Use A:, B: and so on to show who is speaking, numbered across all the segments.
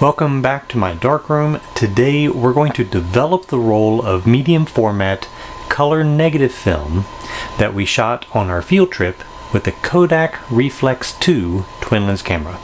A: Welcome back to my darkroom. Today we're going to develop the roll of medium format color negative film that we shot on our field trip with the Kodak Reflex II twin lens camera.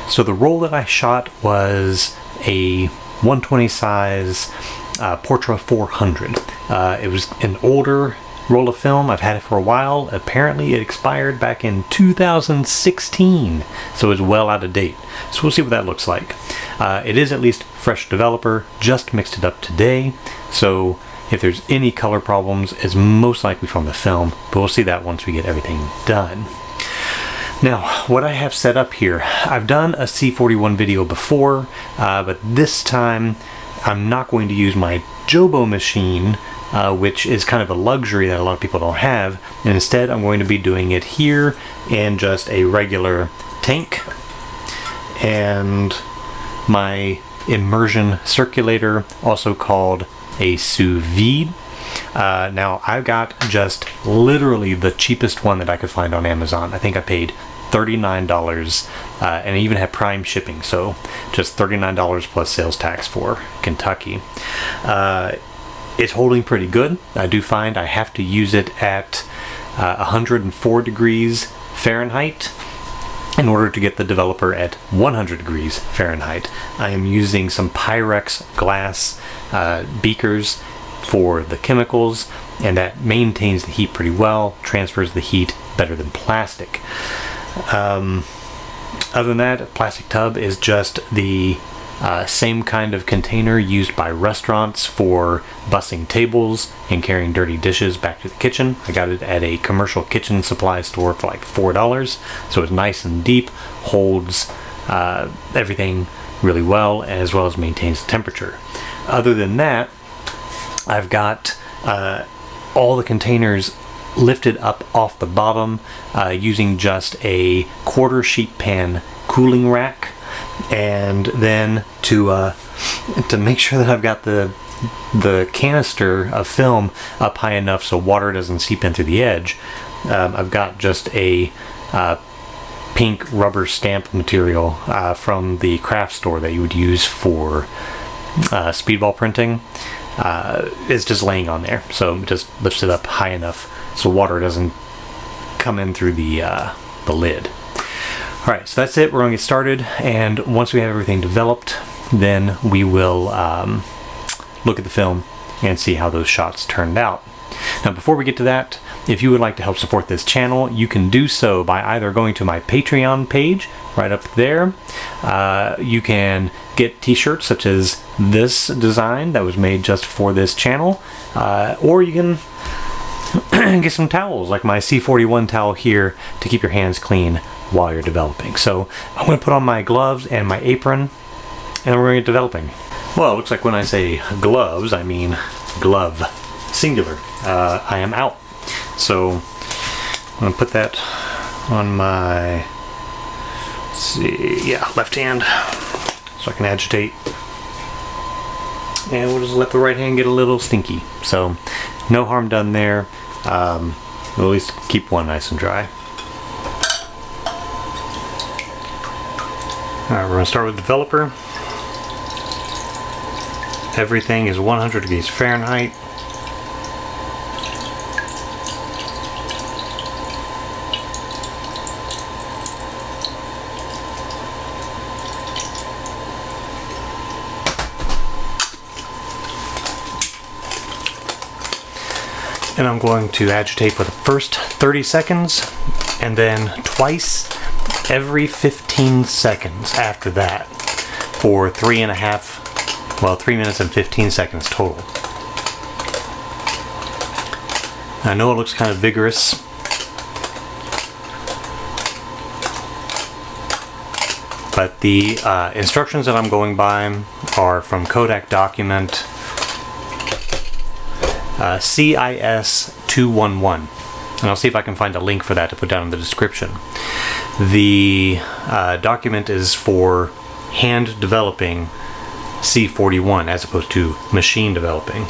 A: So the roll that I shot was a 120 size Portra 400. It was an older roll of film. I've had it for a while. Apparently it expired back in 2016, so it's well out of date. So we'll see what that looks like. It is at least fresh developer, just mixed it up today, so if there's any color problems, it's most likely from the film, but we'll see that once we get everything done. Now, what I have set up here, I've done a C41 video before, but this time I'm not going to use my Jobo machine, which is kind of a luxury that a lot of people don't have, and instead I'm going to be doing it here in just a regular tank and my immersion circulator, also called a sous vide. Now I've got just literally the cheapest one that I could find on Amazon. I think I paid $39 and it even had prime shipping, so just $39 plus sales tax for Kentucky. It's holding pretty good. I do find I have to use it at 104 degrees Fahrenheit in order to get the developer at 100 degrees Fahrenheit. I am using some Pyrex glass beakers for the chemicals, and that maintains the heat pretty well, transfers the heat better than plastic. Other than that, a plastic tub is just the same kind of container used by restaurants for bussing tables and carrying dirty dishes back to the kitchen. I got it at a commercial kitchen supply store for like $4, so it's nice and deep, holds everything really well, as well as maintains the temperature. Other than that, I've got all the containers lifted up off the bottom using just a quarter sheet pan cooling rack, and then to make sure that I've got the canister of film up high enough so water doesn't seep in through the edge, I've got just a pink rubber stamp material from the craft store that you would use for speedball printing. It's just laying on there, so it just lifts it up high enough so water doesn't come in through the lid. Alright, so that's it. We're going to get started, and once we have everything developed, then we will look at the film and see how those shots turned out. Now, before we get to that, if you would like to help support this channel, you can do so by either going to my Patreon page right up there. You can get t-shirts such as this design that was made just for this channel, or you can get some towels like my C41 towel here to keep your hands clean while you're developing. So I'm going to put on my gloves and my apron, and we're going to get developing. Well, it looks like when I say gloves, I mean glove, singular. I am out. So I'm going to put that on my, let's see, yeah, left hand, so I can agitate. And we'll just let the right hand get a little stinky. So no harm done there. We'll at least keep one nice and dry. Alright, we're going to start with developer. Everything is 100 degrees Fahrenheit. And I'm going to agitate for the first 30 seconds, and then twice every 15 seconds after that for 3 minutes and 15 seconds total. I know it looks kind of vigorous, but the instructions that I'm going by are from Kodak document CIS 211, and I'll see if I can find a link for that to put down in the description. The document is for hand developing C41 as opposed to machine developing.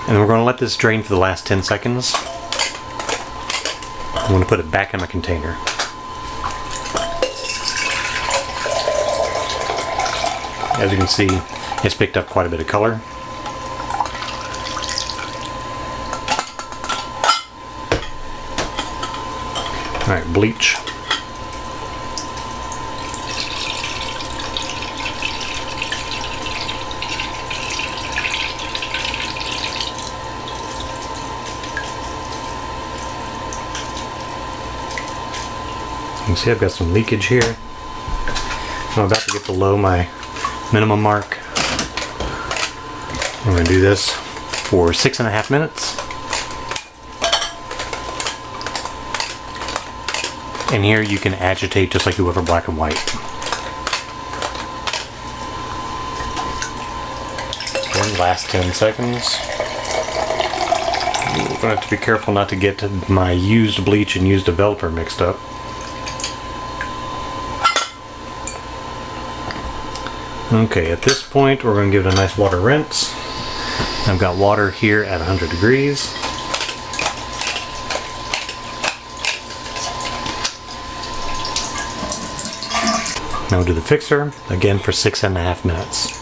A: And we're going to let this drain for the last 10 seconds. I'm going to put it back in my container. As you can see, it's picked up quite a bit of color. Alright, bleach. You can see I've got some leakage here. I'm about to get below my minimum mark. I'm going to do this for 6.5 minutes. And here you can agitate just like you would for black and white. Then last 10 seconds. I'm going to have to be careful not to get my used bleach and used developer mixed up. Okay, at this point we're going to give it a nice water rinse. I've got water here at 100 degrees. Now we'll do the fixer, again for 6.5 minutes.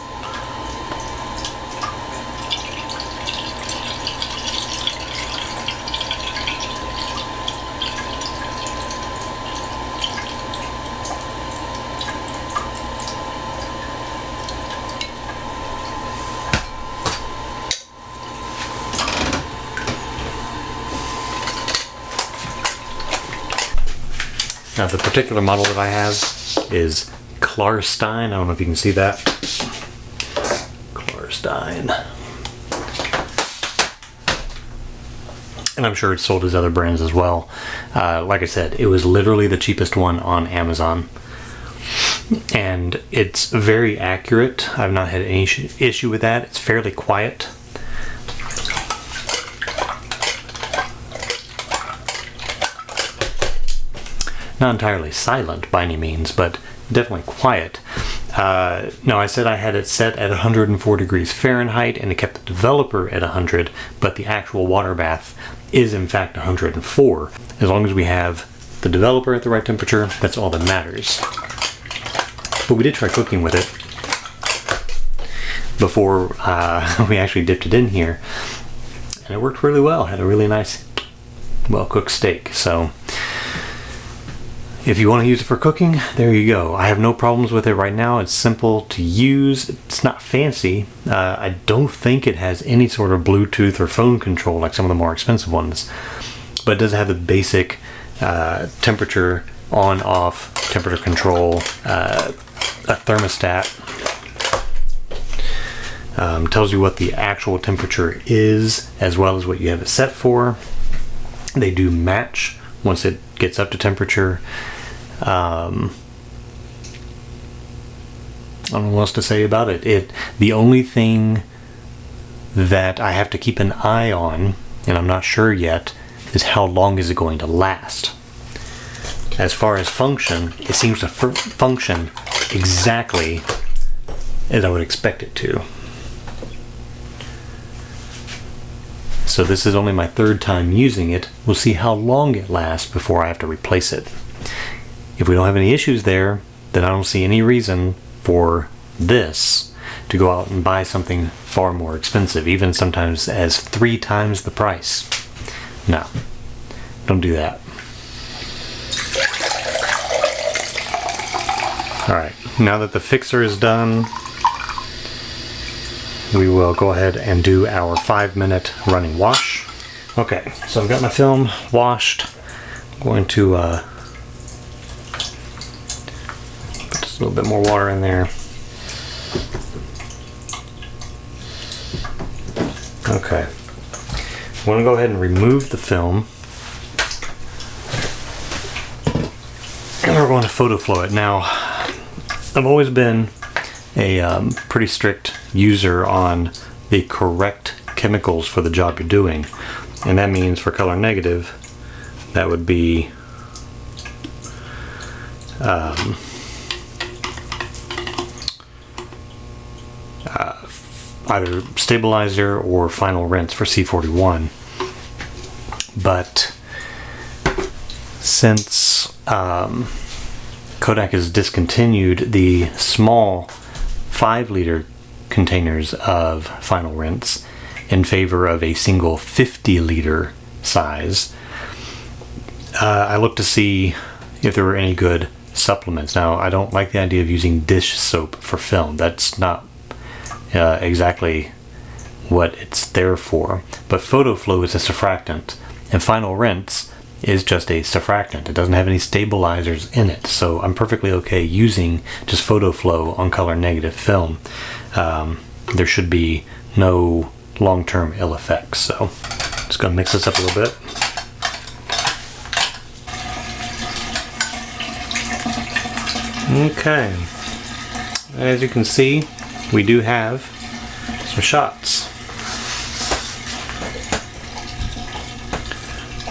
A: Now the particular model that I have is Klarstein. I don't know if you can see that. Klarstein. And I'm sure it's sold as other brands as well. Like I said, it was literally the cheapest one on Amazon. And it's very accurate. I've not had any issue with that. It's fairly quiet. Not entirely silent by any means, but definitely quiet. No, I said I had it set at 104 degrees Fahrenheit and it kept the developer at 100, but the actual water bath is in fact 104. As long as we have the developer at the right temperature, that's all that matters. But we did try cooking with it before we actually dipped it in here, and it worked really well. Had a really nice, well-cooked steak. So if you want to use it for cooking, there you go. I have no problems with it right now. It's simple to use. It's not fancy. I don't think it has any sort of Bluetooth or phone control like some of the more expensive ones. But it does have the basic temperature on-off temperature control, a thermostat. Tells you what the actual temperature is as well as what you have it set for. They do match once it gets up to temperature. I don't know what else to say about it. The only thing that I have to keep an eye on, and I'm not sure yet, is how long is it going to last. As far as function, it seems to function exactly as I would expect it to. So this is only my third time using it. We'll see how long it lasts before I have to replace it. If we don't have any issues there, then I don't see any reason for this to go out and buy something far more expensive, even sometimes as 3 times the price. No, don't do that. Alright, now that the fixer is done, we will go ahead and do our 5-minute running wash. Okay, so I've got my film washed. I'm going to put just a little bit more water in there. Okay, I'm going to go ahead and remove the film. And we're going to photo flow it. Now, I've always been a pretty strict user on the correct chemicals for the job you're doing, and that means for color negative that would be either stabilizer or final rinse for C41. But since Kodak has discontinued the small 5-liter containers of final rinse in favor of a single 50-liter size, I looked to see if there were any good supplements. Now, I don't like the idea of using dish soap for film. That's not exactly what it's there for. But PhotoFlow is a surfactant, and Final Rinse is just a surfactant. It doesn't have any stabilizers in it, so I'm perfectly okay using just PhotoFlow on color negative film. There should be no long-term ill effects. So just gonna mix this up a little bit. Okay, as you can see, we do have some shots.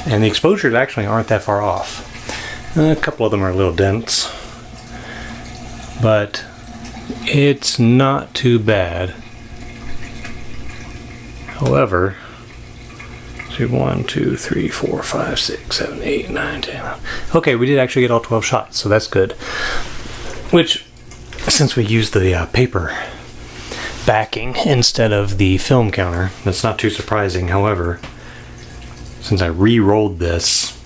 A: And the exposures actually aren't that far off. A couple of them are a little dense, but it's not too bad. However, 1, 2, 3, 4, 5, 6, 7, 8, 9, 10. Okay, we did actually get all 12 shots, so that's good. Which, since we used the paper backing instead of the film counter, that's not too surprising. However, since I re-rolled this,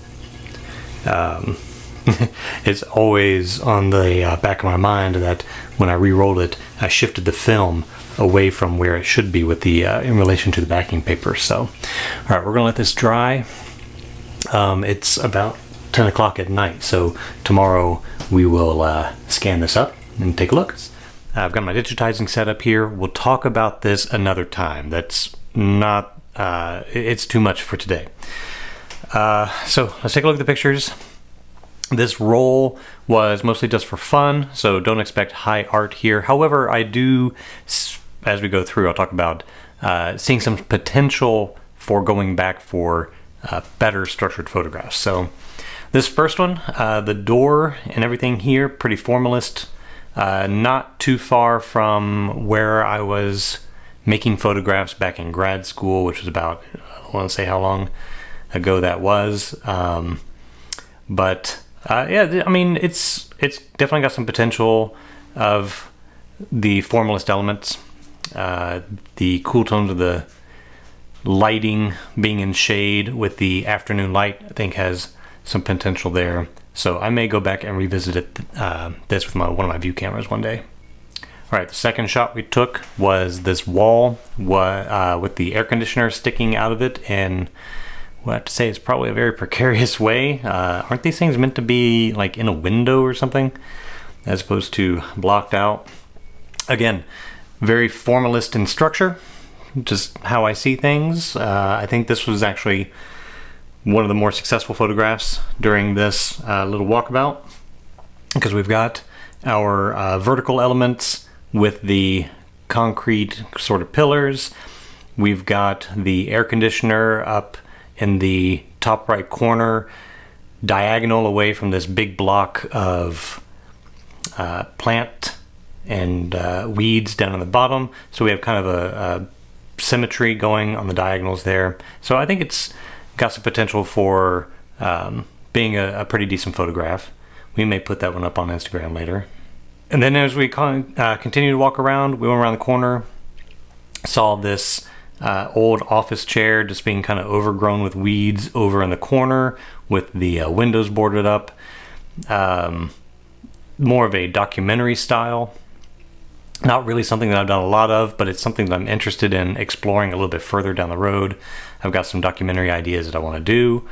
A: it's always on the back of my mind that when I re-rolled it, I shifted the film away from where it should be with the in relation to the backing paper. So, all right, we're gonna let this dry. It's about 10 o'clock at night, so tomorrow we will scan this up and take a look. I've got my digitizing setup here. We'll talk about this another time. That's not, it's too much for today. So let's take a look at the pictures. This roll was mostly just for fun, so don't expect high art here. However, I do, as we go through, I'll talk about seeing some potential for going back for better structured photographs. So this first one, the door and everything here, pretty formalist. Not too far from where I was making photographs back in grad school, which was about, I don't want to say how long ago that was. Yeah, I mean, it's definitely got some potential of the formalist elements. The cool tones of the lighting being in shade with the afternoon light, I think, has some potential there. So I may go back and revisit this with one of my view cameras one day. All right, the second shot we took was this wall with the air conditioner sticking out of it, and I have to say it's probably a very precarious way. Aren't these things meant to be like in a window or something, as opposed to blocked out? Again, very formalist in structure, just how I see things. I think this was actually one of the more successful photographs during this little walkabout, because we've got our vertical elements with the concrete sort of pillars. We've got the air conditioner up in the top right corner, diagonal away from this big block of plant and weeds down on the bottom. So we have kind of a symmetry going on the diagonals there. So I think it's got some potential for being a pretty decent photograph. We may put that one up on Instagram later. And then as we continue to walk around, we went around the corner, saw this old office chair just being kind of overgrown with weeds over in the corner with the windows boarded up. More of a documentary style. Not really something that I've done a lot of, but it's something that I'm interested in exploring a little bit further down the road. I've got some documentary ideas that I want to do.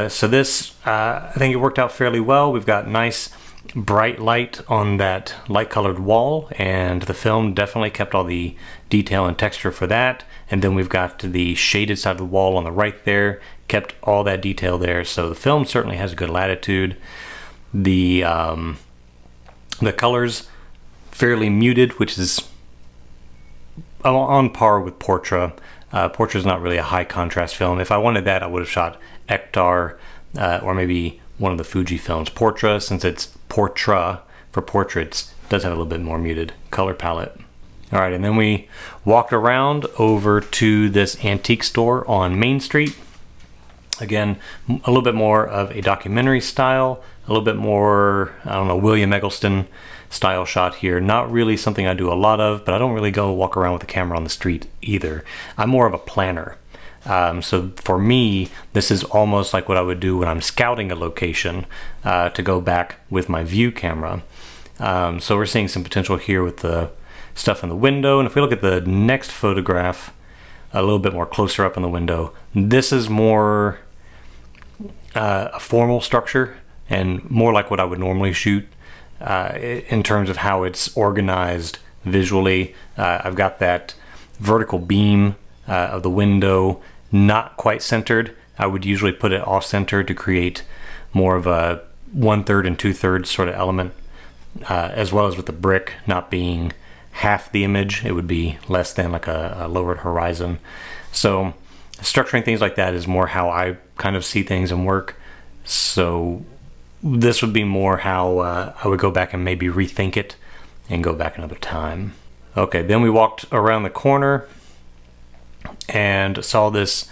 A: So this, I think it worked out fairly well. We've got nice bright light on that light colored wall, and the film definitely kept all the detail and texture for that. And then we've got the shaded side of the wall on the right there, kept all that detail there. So the film certainly has a good latitude. The colors fairly muted, which is on par with Portra. Portra is not really a high contrast film. If I wanted that, I would have shot Ektar or maybe one of the Fuji films. Portra, since it's Portra for portraits, does have a little bit more muted color palette. All right, and then we walked around over to this antique store on Main Street. Again, a little bit more of a documentary style, a little bit more, I don't know, William Eggleston style shot here. Not really something I do a lot of, but I don't really go walk around with a camera on the street either. I'm more of a planner. So for me, this is almost like what I would do when I'm scouting a location to go back with my view camera. So we're seeing some potential here with the stuff in the window. And if we look at the next photograph, a little bit more closer up in the window, this is more a formal structure and more like what I would normally shoot in terms of how it's organized visually. I've got that vertical beam of the window not quite centered. I would usually put it off center to create more of a 1/3 and 2/3 sort of element, as well as with the brick not being half the image, it would be less than like a lowered horizon. So structuring things like that is more how I kind of see things and work. So this would be more how I would go back and maybe rethink it and go back another time. Okay, then we walked around the corner and saw this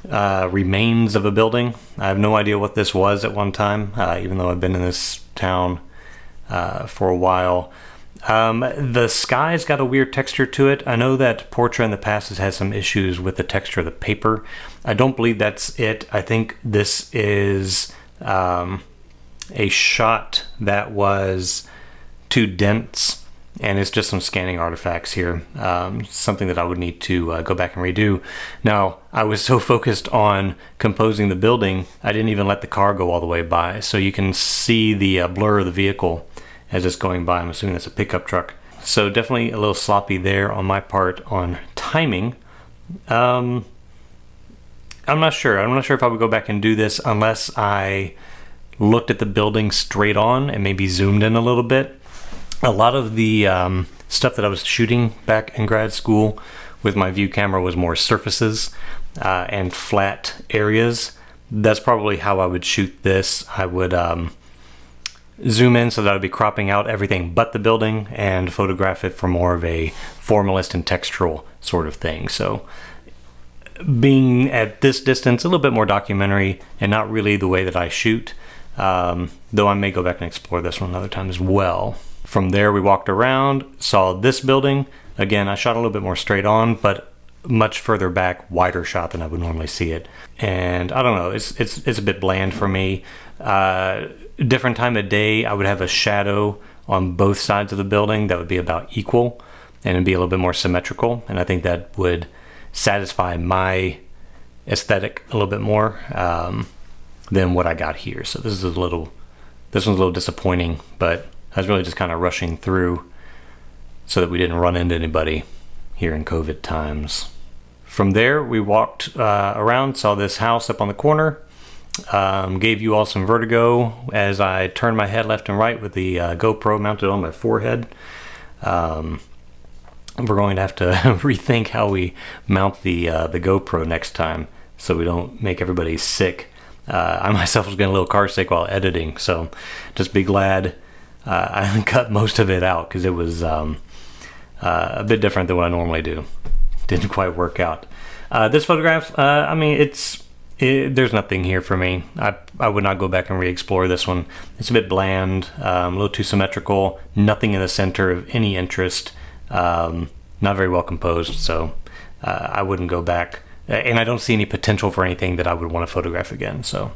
A: remains of a building. I have no idea what this was at one time, even though I've been in this town for a while. The sky's got a weird texture to it. I know that Portra in the past has had some issues with the texture of the paper. I don't believe that's it. I think this is a shot that was too dense, and it's just some scanning artifacts here. Something that I would need to go back and redo. Now, I was so focused on composing the building, I didn't even let the car go all the way by. So you can see the blur of the vehicle as it's going by. I'm assuming it's a pickup truck. So definitely a little sloppy there on my part on timing. I'm not sure. I'm not sure if I would go back and do this unless I looked at the building straight on and maybe zoomed in a little bit. A lot of the stuff that I was shooting back in grad school with my view camera was more surfaces and flat areas. That's probably how I would shoot this. I would zoom in so that I would be cropping out everything but the building and photograph it for more of a formalist and textural sort of thing. So being at this distance, a little bit more documentary and not really the way that I shoot, though I may go back and explore this one another time as well. From there we walked around, saw this building. Again, I shot a little bit more straight on, but much further back, wider shot than I would normally see it. And I don't know, it's a bit bland for me. Different time of day, I would have a shadow on both sides of the building that would be about equal and it'd be a little bit more symmetrical. And I think that would satisfy my aesthetic a little bit more than what I got here. So this one's a little disappointing, but I was really just kind of rushing through so that we didn't run into anybody here in COVID times. From there, we walked around, saw this house up on the corner, gave you all some vertigo as I turned my head left and right with the GoPro mounted on my forehead. We're going to have to rethink how we mount the GoPro next time so we don't make everybody sick. I myself was getting a little car sick while editing, so just be glad I cut most of it out because it was a bit different than what I normally do. Didn't quite work out. This photograph, I mean, there's nothing here for me. I would not go back and re-explore this one. It's a bit bland, a little too symmetrical, nothing in the center of any interest, not very well composed, so I wouldn't go back. And I don't see any potential for anything that I would want to photograph again, so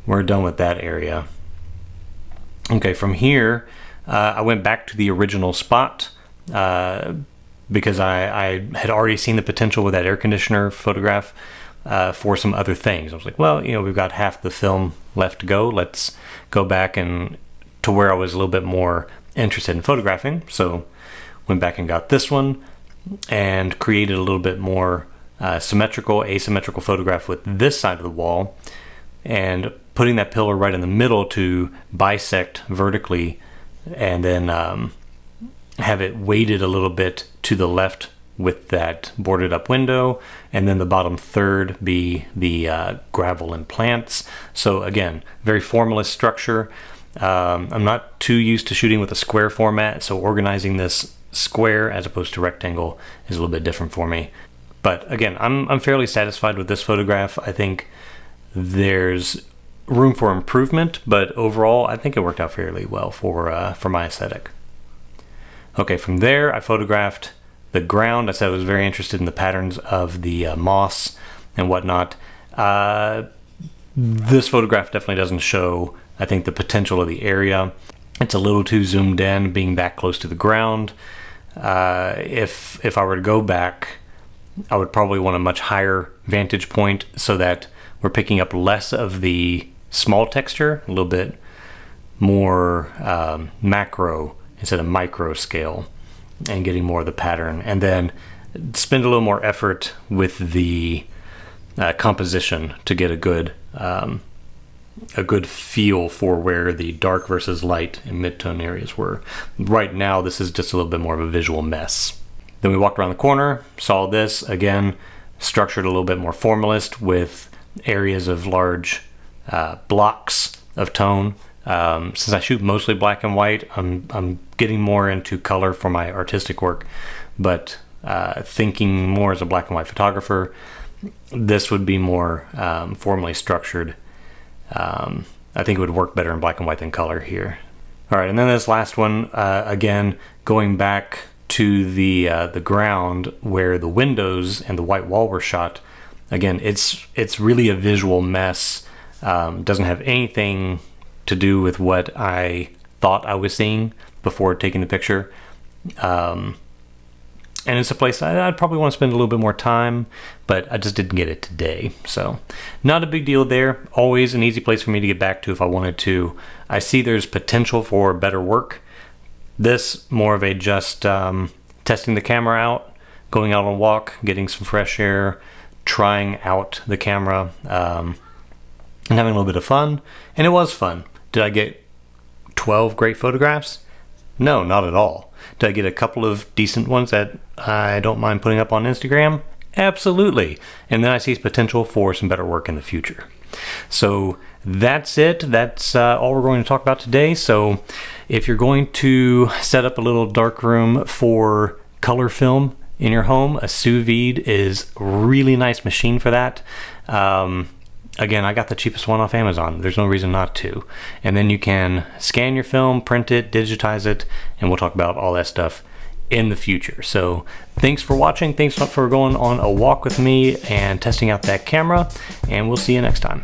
A: we're done with that area. Okay, from here, I went back to the original spot because I had already seen the potential with that air conditioner photograph for some other things. I was like, well, you know, we've got half the film left to go. Let's go back and to where I was a little bit more interested in photographing. So went back and got this one and created a little bit more symmetrical, asymmetrical photograph with this side of the wall and putting that pillar right in the middle to bisect vertically and then have it weighted a little bit to the left with that boarded up window, and then the bottom third be the gravel and plants. So again, very formalist structure. I'm not too used to shooting with a square format, so organizing this square as opposed to rectangle is a little bit different for me. But again, I'm fairly satisfied with this photograph. I think there's room for improvement, but overall I think it worked out fairly well for my aesthetic. Okay, from there I photographed the ground. I said I was very interested in the patterns of the moss and whatnot. This photograph definitely doesn't show, I think, the potential of the area. It's a little too zoomed in, being that close to the ground. If I were to go back, I would probably want a much higher vantage point so that we're picking up less of the small texture, a little bit more macro instead of micro scale, and getting more of the pattern, and then spend a little more effort with the composition to get a good feel for where the dark versus light and mid-tone areas were. Right now this is just a little bit more of a visual mess. Then we walked around the corner, saw this again, structured a little bit more formalist with areas of large blocks of tone. Since I shoot mostly black and white, I'm getting more into color for my artistic work, but thinking more as a black and white photographer, this would be more formally structured. I think it would work better in black and white than color here. All right, and then this last one, again, going back to the ground where the windows and the white wall were shot. Again, it's really a visual mess. Doesn't have anything to do with what I thought I was seeing before taking the picture. And it's a place I'd probably want to spend a little bit more time, but I just didn't get it today. So not a big deal there. Always an easy place for me to get back to if I wanted to. I see there's potential for better work. This, more of a just testing the camera out, going out on a walk, getting some fresh air, trying out the camera, and having a little bit of fun. And it was fun. Did I get 12 great photographs? No, not at all. Did I get a couple of decent ones that I don't mind putting up on Instagram? Absolutely. And then I see potential for some better work in the future. So that's it. That's all we're going to talk about today. So if you're going to set up a little darkroom for color film in your home, a sous vide is a really nice machine for that. Again, I got the cheapest one off Amazon. There's no reason not to. And then you can scan your film, print it, digitize it, and we'll talk about all that stuff in the future. So thanks for watching. Thanks for going on a walk with me and testing out that camera, and we'll see you next time.